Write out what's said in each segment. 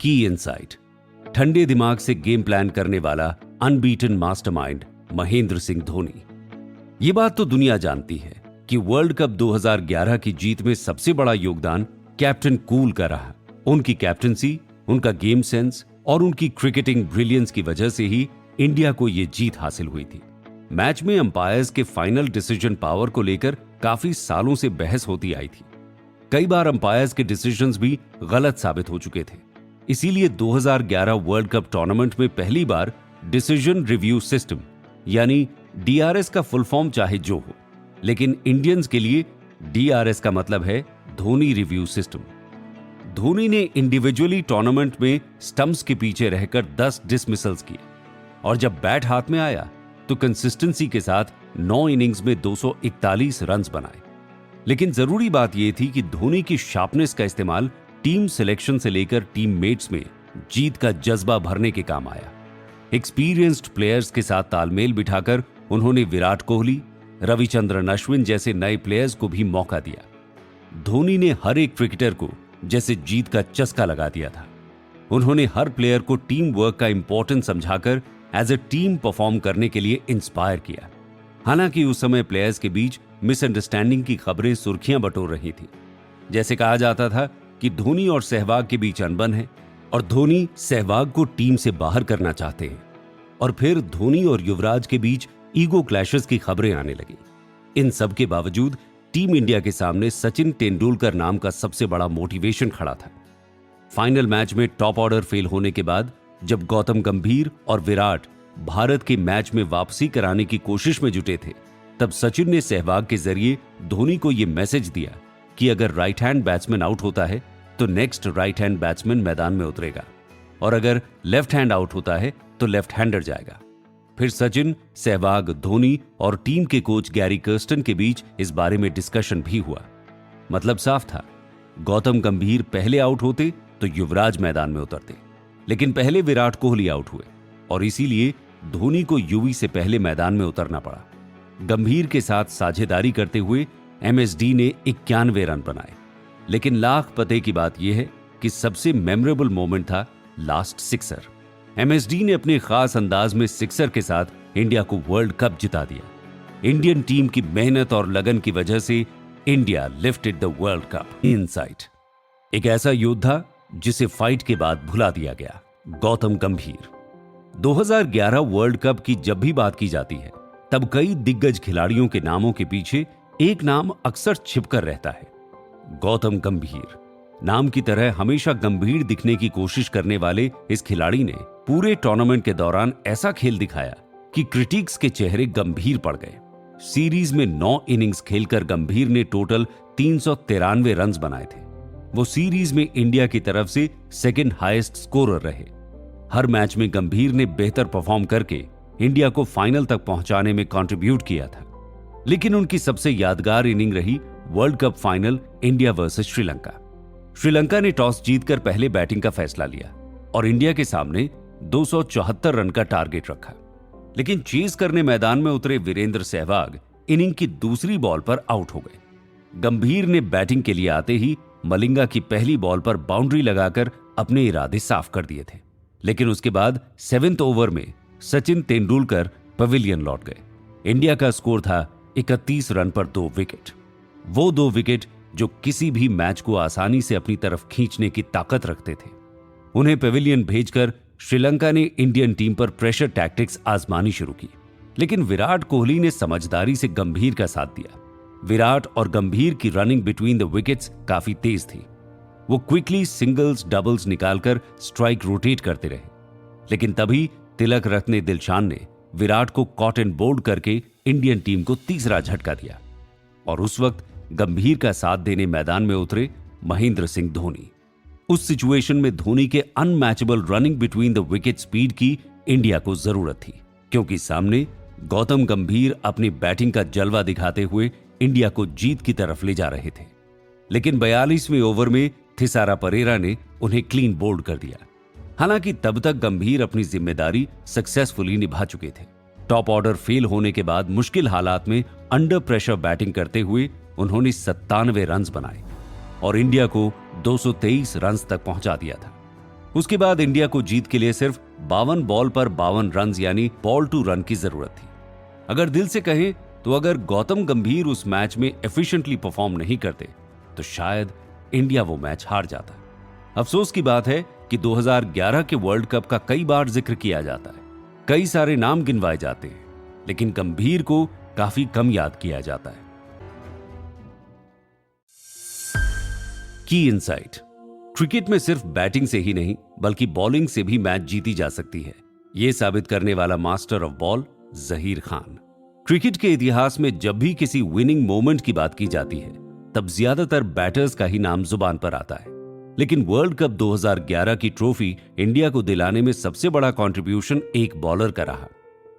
की इनसाइट, ठंडे दिमाग से गेम प्लान करने वाला अनबीटन मास्टरमाइंड महेंद्र सिंह धोनी। ये बात तो दुनिया जानती है कि वर्ल्ड कप 2011 की जीत में सबसे बड़ा योगदान कैप्टन कूल का रहा। उनकी कैप्टनसी, उनका गेम सेंस और उनकी क्रिकेटिंग ब्रिलियंस की वजह से ही इंडिया को यह जीत हासिल हुई थी। मैच में अंपायर्स के फाइनल डिसीजन पावर को लेकर काफी सालों से बहस होती आई थी। कई बार अंपायर्स के डिसीजंस भी गलत साबित हो चुके थे। इसीलिए 2011 वर्ल्ड कप टूर्नामेंट में पहली बार डिसीजन रिव्यू सिस्टम यानी डीआरएस का फुल फॉर्म चाहे जो हो, लेकिन इंडियंस के लिए डीआरएस का मतलब है धोनी रिव्यू सिस्टम। धोनी ने इंडिविजुअली टूर्नामेंट में स्टंप्स के पीछे रहकर 10 डिसमिसल्स किए और जब बैट हाथ में आया तो कंसिस्टेंसी के साथ 9 इनिंग्स में 241 रन्स बनाए। लेकिन जरूरी बात यह थी कि धोनी की शार्पनेस का इस्तेमाल टीम सिलेक्शन से लेकर टीम मेट्स में जीत का जज्बा भरने के काम आया। एक्सपीरियंस्ड प्लेयर्स के साथ तालमेल बिठाकर उन्होंने विराट कोहली, रविचंद्रन अश्विन जैसे नए प्लेयर्स को भी मौका दिया। धोनी ने हर एक क्रिकेटर को जैसे जीत का चस्का लगा दिया था। उन्होंने हर प्लेयर को टीम वर्क का इंपॉर्टेंस समझाकर एज ए टीम परफॉर्म करने के लिए इंस्पायर किया। हालांकि उस समय प्लेयर्स के बीच मिसअंडरस्टैंडिंग की खबरें सुर्खियां बटोर रही थी। जैसे कहा जाता था कि धोनी और सहवाग के बीच अनबन है और धोनी सहवाग को टीम से बाहर करना चाहते हैं, और फिर धोनी और युवराज के बीच ईगो क्लैशेस की खबरें आने लगी। इन सब के बावजूद टीम इंडिया के सामने सचिन तेंदुलकर नाम का सबसे बड़ा मोटिवेशन खड़ा था। फाइनल मैच में टॉप ऑर्डर फेल होने के बाद जब गौतम गंभीर और विराट भारत के मैच में वापसी कराने की कोशिश में जुटे थे, तब सचिन ने सहवाग के जरिए धोनी को यह मैसेज दिया कि अगर राइट हैंड बैट्समैन आउट होता है तो नेक्स्ट राइट हैंड बैट्समैन मैदान में उतरेगा, और अगर लेफ्ट हैंड आउट होता है तो लेफ्ट हैंडर जाएगा। फिर सचिन, सहवाग, धोनी और टीम के कोच गैरी कर्स्टन के बीच इस बारे में डिस्कशन भी हुआ। मतलब साफ था, गौतम गंभीर पहले आउट होते तो युवराज मैदान में उतरते, लेकिन पहले विराट कोहली आउट हुए और इसीलिए धोनी को युवी से पहले मैदान में उतरना पड़ा। गंभीर के साथ साझेदारी करते हुए एमएसडी ने 91 रन बनाए। लेकिन लाख पते की बात यह है कि सबसे मेमोरेबल मोमेंट था लास्ट सिक्सर। एमएसडी ने अपने खास अंदाज में सिक्सर के साथ इंडिया को वर्ल्ड कप जिता दिया। इंडियन टीम की मेहनत और लगन की वजह से India lifted the world cup. Insight, एक ऐसा योद्धा जिसे फाइट के बाद भुला दिया गया, गौतम गंभीर। 2011 वर्ल्ड कप की जब भी बात की जाती है तब कई दिग्गज खिलाड़ियों के नामों के पीछे एक नाम अक्सर छिपकर रहता है, गौतम गंभीर। नाम की तरह हमेशा गंभीर दिखने की कोशिश करने वाले इस खिलाड़ी ने पूरे टूर्नामेंट के दौरान ऐसा खेल दिखाया कि क्रिटिक्स के चेहरे गंभीर पड़ गए। सीरीज में 9 इनिंग्स खेलकर गंभीर ने टोटल 393 रन्स बनाए थे। वो सीरीज में इंडिया की तरफ से सेकंड हाईएस्ट स्कोरर रहे। हर मैच में गंभीर ने बेहतर परफॉर्म करके इंडिया को फाइनल तक पहुंचाने में कंट्रीब्यूट किया था। लेकिन उनकी सबसे यादगार इनिंग रही world cup final India versus Sri Lanka. Sri Lanka ने टॉस जीतकर पहले बैटिंग का फैसला लिया और इंडिया के सामने 274 रन का टारगेट रखा। लेकिन चेज करने मैदान में उतरे वीरेंद्र सहवाग इनिंग की दूसरी बॉल पर आउट हो गए। गंभीर ने बैटिंग के लिए आते ही मलिंगा की पहली बॉल पर बाउंड्री लगाकर अपने इरादे साफ कर दिए थे। लेकिन उसके बाद 7वें ओवर में सचिन तेंदुलकर पवेलियन लौट गए। इंडिया का स्कोर था 31 रन पर 2 विकेट। वो 2 विकेट जो किसी भी मैच को आसानी से अपनी तरफ खींचने की ताकत रखते थे। उन्हें पवेलियन भेजकर श्रीलंका ने इंडियन टीम पर प्रेशर टैक्टिक्स आजमानी शुरू की। लेकिन विराट कोहली ने समझदारी से गंभीर का साथ दिया। विराट और गंभीर की रनिंग बिटवीन द विकेट्स काफी तेज थी। वो क्विकली सिंगल्स डबल्स निकालकर स्ट्राइक रोटेट करते रहे। लेकिन तभी तिलक रत्ने दिलशान ने विराट को कॉट एंड बोल्ड करके इंडियन टीम को तीसरा झटका दिया और उस वक्त गंभीर का साथ देने मैदान में उतरे महेंद्र सिंह धोनी। उस सिचुएशन में धोनी के unmatchable running between the wicket speed की इंडिया को जरूरत थी, क्योंकि सामने गौतम गंभीर अपनी बैटिंग का जलवा दिखाते हुए इंडिया को जीत की तरफ ले जा रहे थे। लेकिन 42वें ओवर में थिसारा परेरा ने उन्हें क्लीन बोल्ड कर दिया। हालांकि तब तक गंभीर अपनी जिम्मेदारी सक्सेसफुली निभा चुके थे। टॉप ऑर्डर फेल होने के बाद मुश्किल हालात में अंडर प्रेशर बैटिंग करते हुए उन्होंने 97 रन्स बनाए और इंडिया को 223 रन्स तक पहुंचा दिया था। उसके बाद इंडिया को जीत के लिए सिर्फ 52 बॉल पर 52 रन यानी बॉल टू रन की जरूरत थी। अगर दिल से कहें तो अगर गौतम गंभीर उस मैच में एफिशिएंटली परफॉर्म नहीं करते तो शायद इंडिया वो मैच हार जाता। अफसोस की बात है कि 2011 के वर्ल्ड कप का कई बार जिक्र किया जाता है, कई सारे नाम गिनवाए जाते हैं, लेकिन गंभीर को काफी कम याद किया जाता है। की इनसाइट: क्रिकेट में सिर्फ बैटिंग से ही नहीं बल्कि बॉलिंग से भी मैच जीती जा सकती है, यह साबित करने वाला master of ball Zaheer Khan. Cricket के इतिहास में जब भी किसी विनिंग मोमेंट की बात की जाती है तब ज्यादातर बैटर्स का ही नाम जुबान पर आता है, लेकिन वर्ल्ड कप 2011 की ट्रॉफी इंडिया को दिलाने में सबसे बड़ा कंट्रीब्यूशन एक बॉलर का रहा,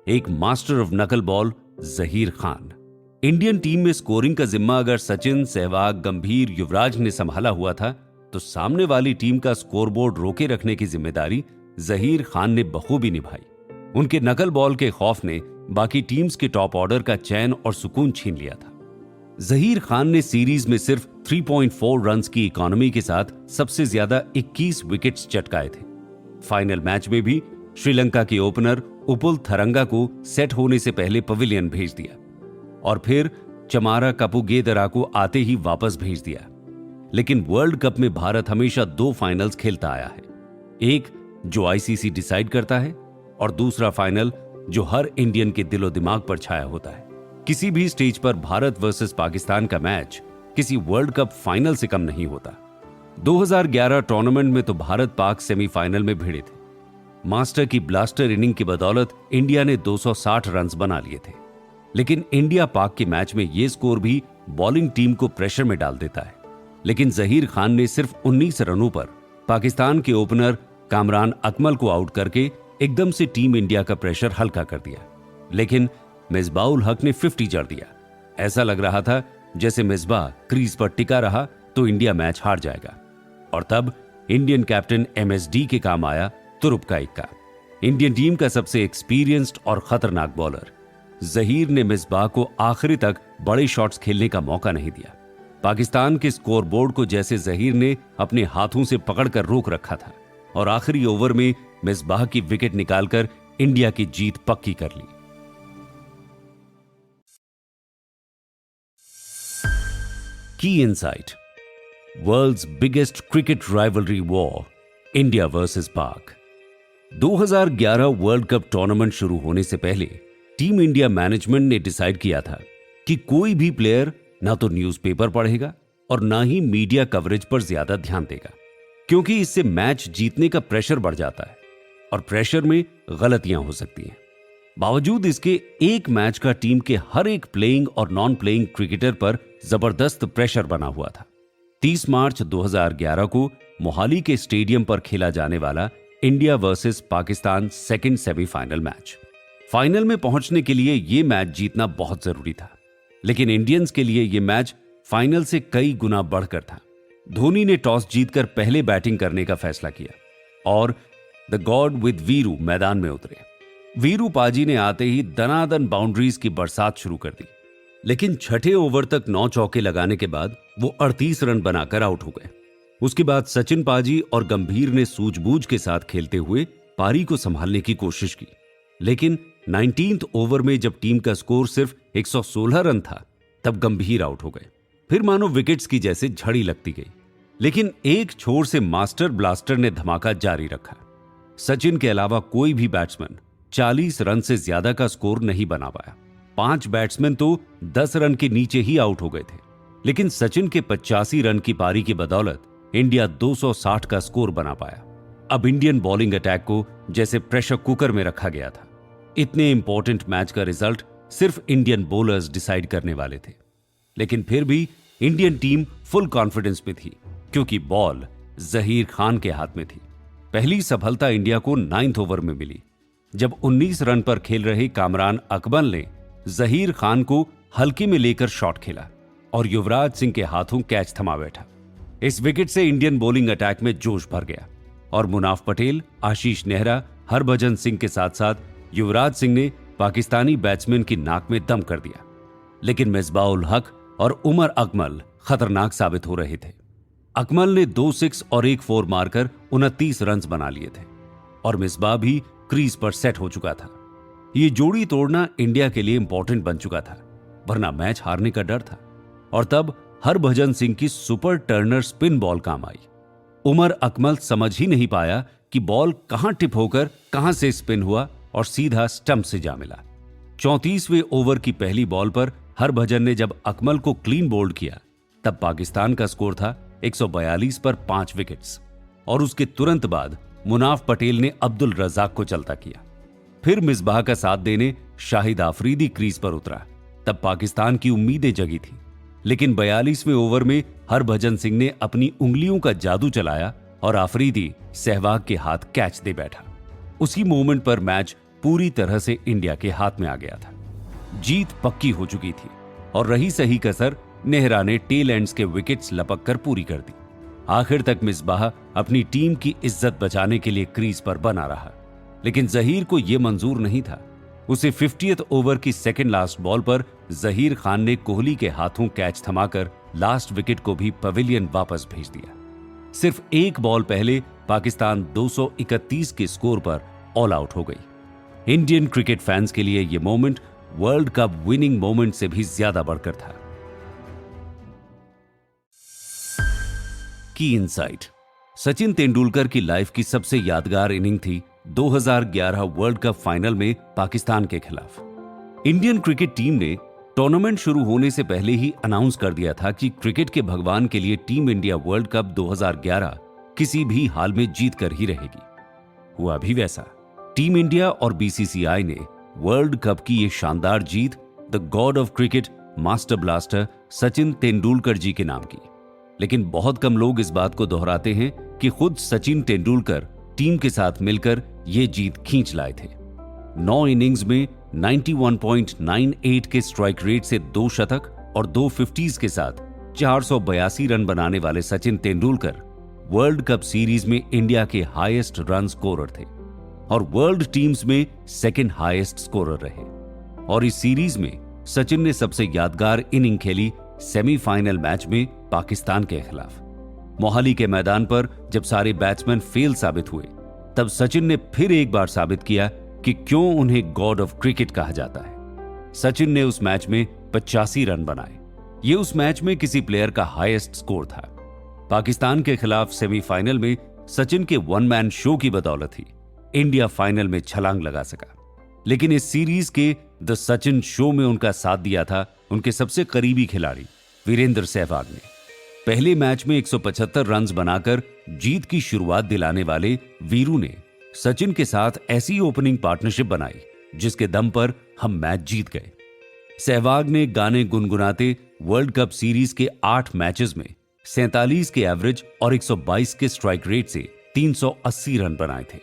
एक मास्टर ऑफ नकल ball Zaheer Khan. Indian team में स्कोरिंग का जिम्मा अगर सचिन, सहवाग, गंभीर, युवराज ने संभाला हुआ था तो सामने वाली टीम का स्कोरबोर्ड रोके रखने की जिम्मेदारी जहीर खान ने बखूबी निभाई। उनके नकल बॉल के खौफ ने बाकी टीम्स के टॉप ऑर्डर का चैन और सुकून छीन लिया था। जहीर खान ने सीरीज में सिर्फ 3.4 रन्स की इकोनॉमी के साथ सबसे ज्यादा 21 विकेट्स चटकाए थे। फाइनल मैच में भी श्रीलंका के ओपनर उपुल थरंगा को सेट होने से पहले पवेलियन भेज दिया और फिर चमारा कपुगेदरा को आते ही वापस भेज दिया। लेकिन वर्ल्ड कप में भारत हमेशा 2 फाइनल्स खेलता आया है, एक जो आईसीसी डिसाइड करता है और दूसरा फाइनल जो हर इंडियन के दिलो दिमाग पर छाया होता है। किसी भी स्टेज पर भारत वर्सेस पाकिस्तान का मैच किसी वर्ल्ड कप फाइनल से कम नहीं होता। 2011 टूर्नामेंट में तो भारत पाक सेमीफाइनल में भिड़े थे। मास्टर की ब्लास्टर इनिंग की बदौलत इंडिया ने 260 रन बना लिए थे, लेकिन इंडिया पाक के मैच में यह स्कोर भी बॉलिंग टीम को प्रेशर में डाल देता है। लेकिन जहीर खान ने सिर्फ 19 रनों पर पाकिस्तान के ओपनर कामरान अकमल को आउट करके एकदम से टीम इंडिया का प्रेशर हल्का कर दिया। लेकिन मिसबाउल हक ने 50 जड़ दिया। ऐसा लग रहा था जैसे मिसबाह क्रीज पर टिका रहा तो इंडिया मैच हार जाएगा। और तब इंडियन कैप्टन एमएसडी के काम आया तुरुप का इक्का। इंडियन टीम का सबसे एक्सपीरियंस्ड और खतरनाक बॉलर जहीर ने मिसबाह को आखिरी तक बड़े शॉट्स खेलने का मौका नहीं दिया। पाकिस्तान के स्कोरबोर्ड को जैसे जहीर ने अपने हाथों से पकड़कर रोक रखा था और आखिरी ओवर में मिसबाह की विकेट निकालकर इंडिया की जीत पक्की कर ली। की insight: world's biggest cricket rivalry war, India versus Pak. 2011 world cup tournament शुरू होने से पहले टीम इंडिया मैनेजमेंट ने डिसाइड किया था कि कोई भी प्लेयर ना तो न्यूज़पेपर पढ़ेगा और ना ही मीडिया कवरेज पर ज्यादा ध्यान देगा, क्योंकि इससे मैच जीतने का प्रेशर बढ़ जाता है और प्रेशर में गलतियां हो सकती हैं। बावजूद इसके एक मैच का टीम के हर एक प्लेइंग और नॉन प्लेइंग क्रिकेटर पर जबरदस्त प्रेशर बना हुआ था। 30 मार्च 2011 को मोहाली के स्टेडियम पर खेला जाने वाला India versus Pakistan second semifinal match. Final में पहुंचने के लिए यह मैच जीतना बहुत जरूरी था, लेकिन इंडियंस के लिए यह मैच फाइनल से कई गुना बढ़कर था। धोनी ने टॉस जीतकर पहले बैटिंग करने का फैसला किया और द गॉड विद वीरू मैदान में उतरे। वीरू पाजी ने आते ही दनादन बाउंड्रीज की बरसात शुरू कर दी, लेकिन छठे ओवर तक 9 चौके लगाने के बाद वो 38 रन बनाकर आउट हो गए। उसके बाद सचिन पाजी और गंभीर ने सूझबूझ के साथ खेलते हुए पारी को संभालने की कोशिश की, लेकिन 19th ओवर में जब टीम का स्कोर सिर्फ 116 रन था तब गंभीर आउट हो गए। फिर मानो विकेट्स की जैसे झड़ी लगती गई, लेकिन एक छोर से मास्टर ब्लास्टर ने धमाका जारी रखा। सचिन के अलावा कोई भी बैट्समैन 40 रन से ज्यादा का स्कोर नहीं बना पाया। 5 बैट्समैन तो 10 रन के नीचे ही आउट हो गए थे, लेकिन सचिन के 85 रन की पारी की बदौलत इंडिया 260 का स्कोर बना पाया। अब इंडियन बॉलिंग अटैक को जैसे प्रेशर कुकर में रखा गया था। इतने इंपॉर्टेंट मैच का रिजल्ट सिर्फ इंडियन बॉलर्स डिसाइड करने वाले थे, लेकिन फिर भी इंडियन टीम फुल कॉन्फिडेंस में थी क्योंकि बॉल जहीर खान के हाथ में थी। पहली सफलता इंडिया को 9th ओवर में मिली जब 19 रन पर खेल रहे कामरान अकमल ने जहीर खान को हल्के में लेकर शॉट खेला और युवराज सिंह के हाथों कैच थमा बैठा। इस विकेट से इंडियन बॉलिंग अटैक में जोश भर गया और मुनाफ पटेल, आशीष नेहरा, हरभजन सिंह के साथ साथ युवराज सिंह ने पाकिस्तानी बैट्समैन की नाक में दम कर दिया। लेकिन मिसबाह उल हक और उमर अकमल खतरनाक साबित हो रहे थे। अकमल ने 2 6 और 1 4 मारकर 29 रन बना लिए थे और मिसबाह भी क्रीज पर सेट हो चुका था। ये जोड़ी तोड़ना इंडिया के लिए इंपॉर्टेंट बन चुका था, वरना मैच हारने का डर था। और तब हरभजन सिंह की सुपर टर्नर स्पिन बॉल काम आई। उमर अकमल समझ ही नहीं पाया कि बॉल कहां टिप होकर कहां से स्पिन हुआ और सीधा स्टंप से जा मिला। 34वें ओवर की पहली बॉल पर हरभजन ने जब अकमल को क्लीन बोल्ड किया, तब पाकिस्तान का स्कोर था 142 पर 5 विकेट्स और उसके तुरंत बाद मुनाफ पटेल ने अब्दुल रजाक को चलता किया। फिर मिसबाह का साथ देने शाहिद आफरीदी क्रीज पर उतरा। तब पाकिस्तान की उम्मीदें जगी थी, लेकिन 42वें ओवर में हरभजन सिंह ने अपनी उंगलियों का जादू चलाया और आफरीदी सहवाग के हाथ कैच दे बैठा। उसी मोमेंट पर मैच पूरी तरह से इंडिया के हाथ में आ गया था। जीत पक्की हो चुकी थी और रही सही कसर नेहरा ने टेल एंड्स के विकेट्स लपक कर पूरी कर दी। आखिर तक मिसबाह अपनी टीम की इज्जत बचाने के लिए क्रीज पर बना रहा, लेकिन जहीर को यह मंजूर नहीं था। उसे 50th ओवर की सेकंड लास्ट बॉल पर जहीर खान ने कोहली के हाथों कैच थमाकर लास्ट विकेट को भी पवेलियन वापस भेज दिया। सिर्फ एक बॉल पहले पाकिस्तान 231 के स्कोर पर ऑल आउट हो गई। इंडियन क्रिकेट फैंस के लिए यह moment world cup winning moment से भी ज्यादा बढ़कर था। की इनसाइट: सचिन तेंदुलकर की लाइफ की सबसे यादगार इनिंग थी 2011 वर्ल्ड कप फाइनल में पाकिस्तान के खिलाफ। इंडियन क्रिकेट टीम ने टूर्नामेंट शुरू होने से पहले ही अनाउंस कर दिया था कि क्रिकेट के भगवान के लिए टीम इंडिया वर्ल्ड कप 2011 किसी भी हाल में जीत कर ही रहेगी। हुआ भी वैसा। टीम इंडिया और बीसीसीआई ने वर्ल्ड कप की ये शानदार जीत the god of cricket master blaster Sachin Tendulkar ji के नाम की। लेकिन बहुत कम लोग इस बात को दोहराते हैं कि खुद सचिन तेंदुलकर टीम के साथ मिलकर ये जीत खींच लाए थे। 9 इनिंग्स में 91.98 के स्ट्राइक रेट से 2 शतक और 2 50s के साथ 482 रन बनाने वाले Sachin Tendulkar world cup series में इंडिया के हाईएस्ट रन स्कोरर थे और वर्ल्ड टीम्स में सेकंड हाईएस्ट स्कोरर रहे। और इस सीरीज में सचिन ने सबसे यादगार इनिंग खेली सेमीफाइनल मैच में पाकिस्तान के खिलाफ। मोहाली के मैदान पर जब सारे बैट्समैन फेल साबित हुए, तब सचिन ने फिर एक बार साबित किया कि क्यों उन्हें गॉड ऑफ क्रिकेट कहा जाता है। सचिन ने उस मैच में 85 रन बनाए। ये उस मैच में किसी प्लेयर का हाईएस्ट स्कोर था। पाकिस्तान के खिलाफ सेमीफाइनल में सचिन के वन मैन शो की बदौलत ही इंडिया फाइनल में छलांग लगा सका। लेकिन इस सीरीज के द सचिन शो में उनका साथ दिया था उनके सबसे करीबी खिलाड़ी वीरेंद्र सहवाग ने। पहले मैच में 175 रन बनाकर जीत की शुरुआत दिलाने वाले वीरू ने सचिन के साथ ऐसी ओपनिंग पार्टनरशिप बनाई जिसके दम पर हम मैच जीत गए। सहवाग ने गाने गुनगुनाते वर्ल्ड कप सीरीज के 8 मैचेस में 47 के एवरेज और 122 के स्ट्राइक रेट से 380 रन बनाए थे।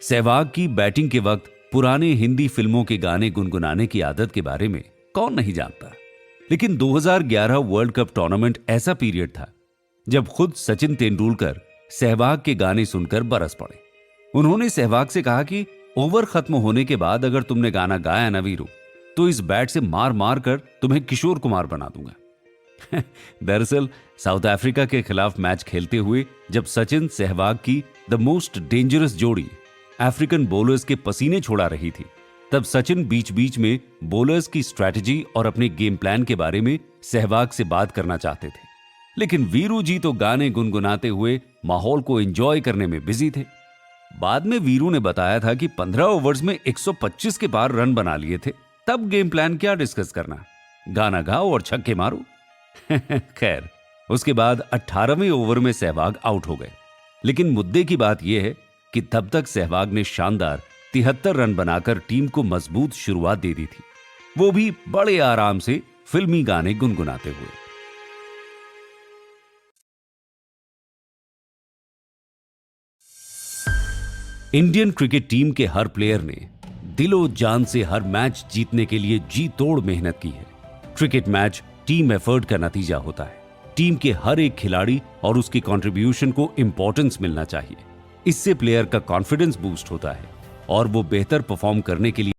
सहवाग की बैटिंग के वक्त पुराने हिंदी फिल्मों के गाने गुनगुनाने की आदत के बारे में कौन नहीं जानता। लेकिन 2011 वर्ल्ड कप टूर्नामेंट ऐसा पीरियड था जब खुद सचिन तेंदुलकर सहवाग के गाने सुनकर बरस पड़े। उन्होंने सहवाग से कहा कि ओवर खत्म होने के बाद अगर तुमने गाना गाया ना वीरू, तो इस बैट से मार मार कर तुम्हें किशोर कुमार बना दूंगा। दरअसल साउथ अफ्रीका के खिलाफ मैच खेलते हुए जब सचिन सहवाग की द मोस्ट डेंजरस जोड़ी अफ्रीकन बॉलर्स के पसीने छोड़ा रही थी, तब सचिन बीच बीच में बॉलर्स की स्ट्रैटेजी और अपने गेम प्लान के बारे में सहवाग से बात करना चाहते थे। लेकिन वीरू जी तो गाने गुनगुनाते हुए माहौल को एंजॉय करने में बिजी थे। बाद में वीरू ने बताया था कि 15 ओवर्स में 125 के पार रन बना लिए थे, तब गेम प्लान क्या डिस्कस करना, गाना गाओ और छक्के मारो। खैर, उसके बाद 18वें ओवर में सहवाग आउट हो गए। लेकिन मुद्दे की बात यह है कि तब तक सहवाग ने शानदार 73 रन बनाकर टीम को मजबूत शुरुआत दे दी थी, वो भी बड़े आराम से फिल्मी गाने गुनगुनाते हुए। इंडियन क्रिकेट टीम के हर प्लेयर ने दिलो जान से हर मैच जीतने के लिए जी तोड़ मेहनत की है। क्रिकेट मैच टीम एफर्ट का नतीजा होता है। टीम के हर एक खिलाड़ी और उसकी कंट्रीब्यूशन को इंपॉर्टेंस मिलना चाहिए। इससे प्लेयर का कॉन्फिडेंस बूस्ट होता है और वो बेहतर परफॉर्म करने के लिए